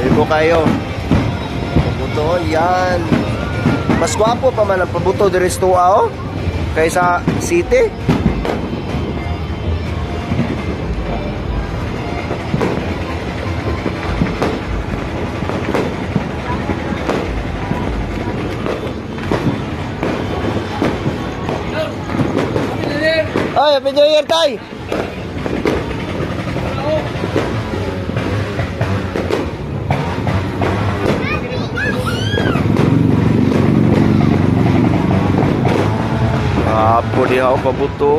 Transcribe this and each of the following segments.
Ibo kayo. Pabuto, yan. Mas gwapo pa man ang pabuto diri sa tuwa, oh, kaysa city. Ay, Happy New Year, tay! Apo dia ako pabuto.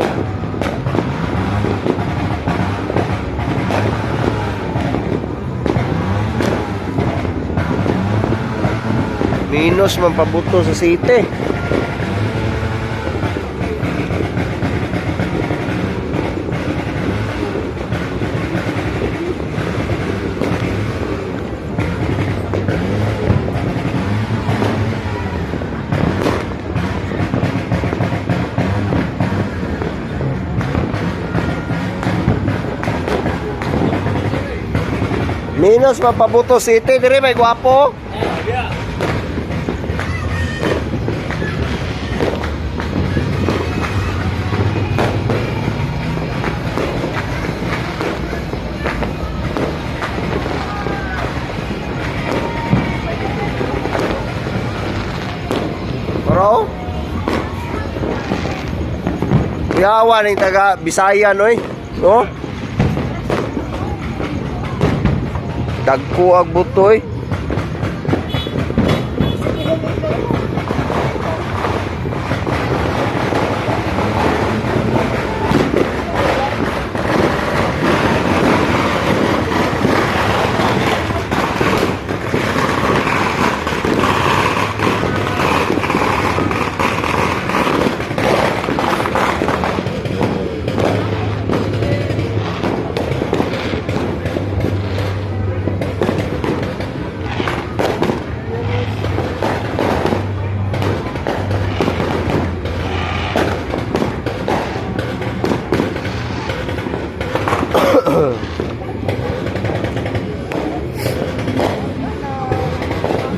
Minus man pabuto sa city. Minus mapabuto city dire may gwapo. Bro. Yawa ning taga Bisaya noy. No? Dagko ag butoy.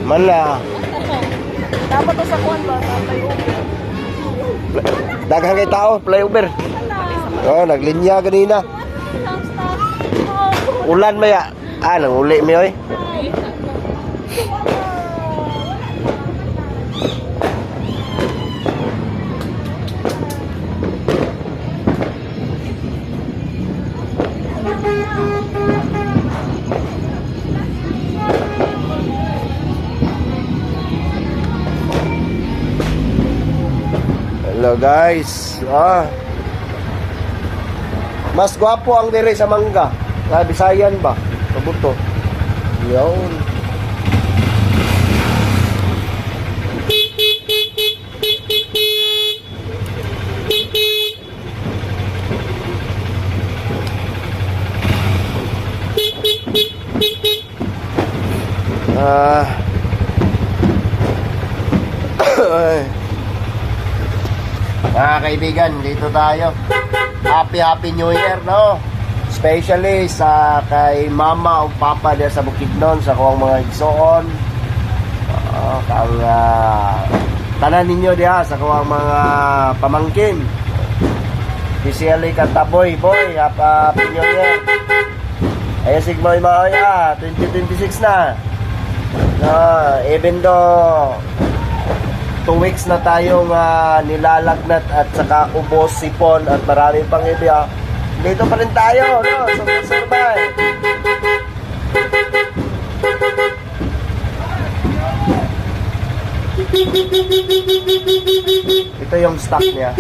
Mala. Dapat to sa kuwan ba? Sa flyover. Daghang kay tao, flyover. Oh, naglinya kanina. Ulan maya. Ah, nang uli mi oy. Hello guys. Mas gwapo ang dire sa mangga. Na Bisayan ba? Pabuto. Yun. Mga kaibigan, dito tayo. Happy New Year, no? Especially sa kay mama o papa diya sa Bukidnon, sa kuwang mga igsoon. Kang tanan ninyo diya sa kuwang mga pamangkin. Especially Kantaboy, boy, Happy New Year. Ayan sigmoy maoya, 2026 na. Even though 2 weeks na tayong nilalagnat at saka ubos, sipon at marami pang iba, dito pa rin tayo, no? Survive. Ito yung stock niya.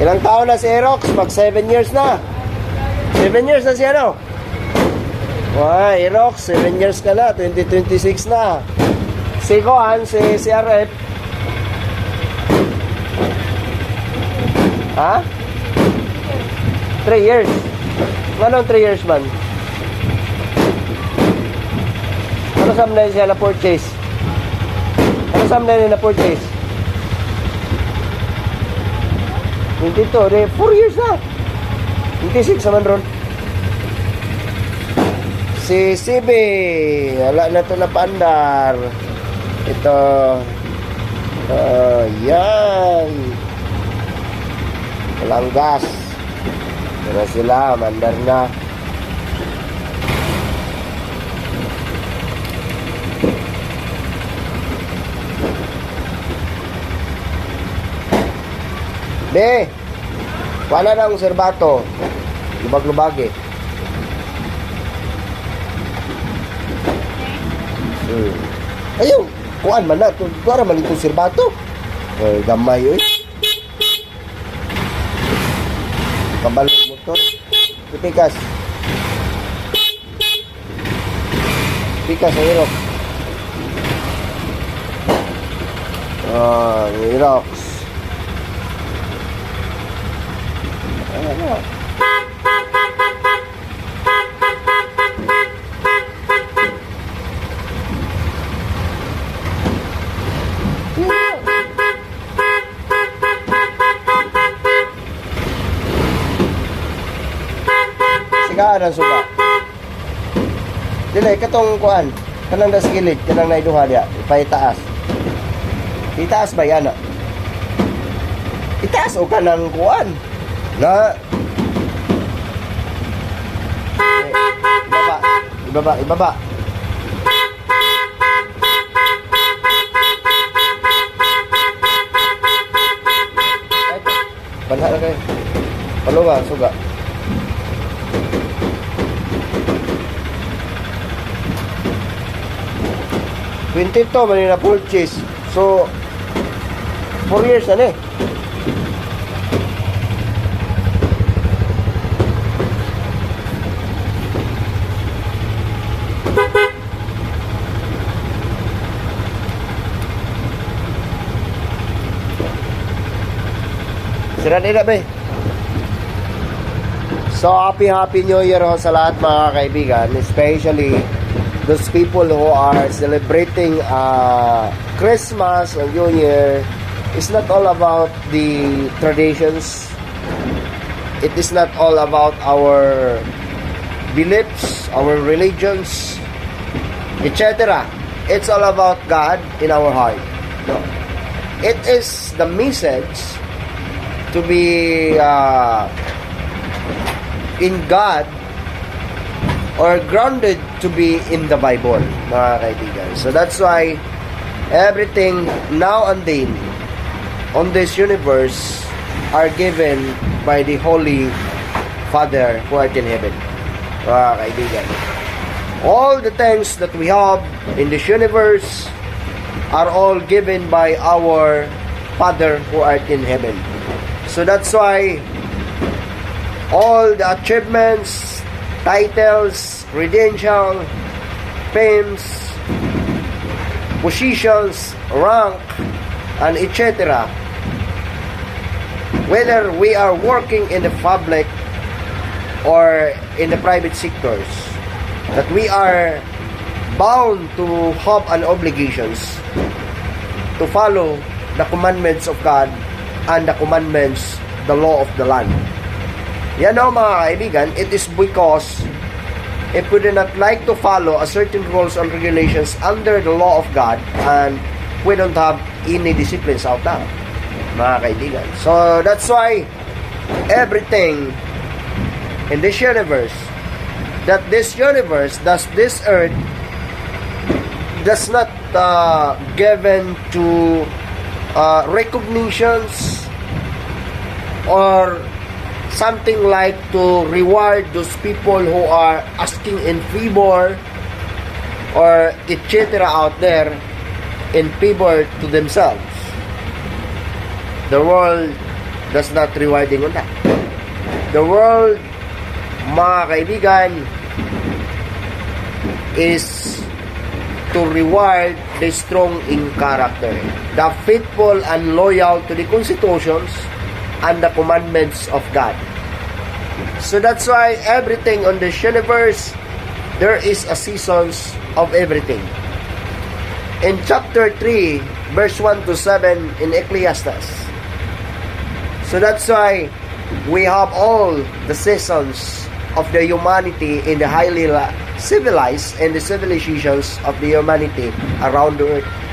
Ilang taon na si Aerox? Mag 7 years na. 7 years na si ano? Wow, Aerox, 7 years ka na, 2026 na. Si Kohan, si CRF. Ha? 3 years. Anong 3 years man? Ano samlay siya na purchase? Ano samlay niya na purchase? 22, 4 years na. 26 naman ron. Si CB, wala na to na paandar. Ito. Yan. Walang gas. Pero sila, mandar na. Be, wala na ang serbato. Lubag-lubag eh. Ayaw, kuan man na. Kuwara man itong serbato. Ay, gamay eh. Kabalog motor. Pikas. Pikas ang irok. Irok. Ano? Sigaan ang suga. Dili, katong kuan. Kanang nasa gilid, kanang naiduha niya. Ipaitaas. Itaas ba yan? Itaas o kanang kuan. Na. Ibaba. Ibaba. Banha na kayo. Palunga, suga. $22 man na purchase. So 4 years na eh. Sira nila ba eh. So happy New Year ho sa lahat mga kaibigan, especially those people who are celebrating Christmas or New Year. It's not all about the traditions. It is not all about our beliefs, our religions, etc. It's all about God in our heart. No. It is the message to be in God or grounded to be in the Bible, mga kaibigan. So that's why everything now and then on this universe are given by the Holy Father who art in heaven, mga kaibigan. All the things that we have in this universe are all given by our Father who art in heaven. So that's why all the achievements, titles, credentials, fames, positions, rank, and etc. Whether we are working in the public or in the private sectors, that we are bound to have an obligations to follow the commandments of God and the commandments, the law of the land. Yan o mga kaibigan, it is because if we do not like to follow a certain rules and regulations under the law of God, and we don't have any disciplines out there, mga kaibigan. So that's why everything in this universe, this earth does not given to recognitions or something like to reward those people who are asking in favor or etc. out there in favor to themselves. The world does not rewarding on that. The world, mga kaibigan, is to reward the strong in character, the faithful and loyal to the constitutions and the commandments of God. So that's why everything on this universe, there is a seasons of everything. In chapter 3, verse 1 to 7 in Ecclesiastes. So that's why we have all the seasons of the humanity in the highly civilized and the civilizations of the humanity around the earth.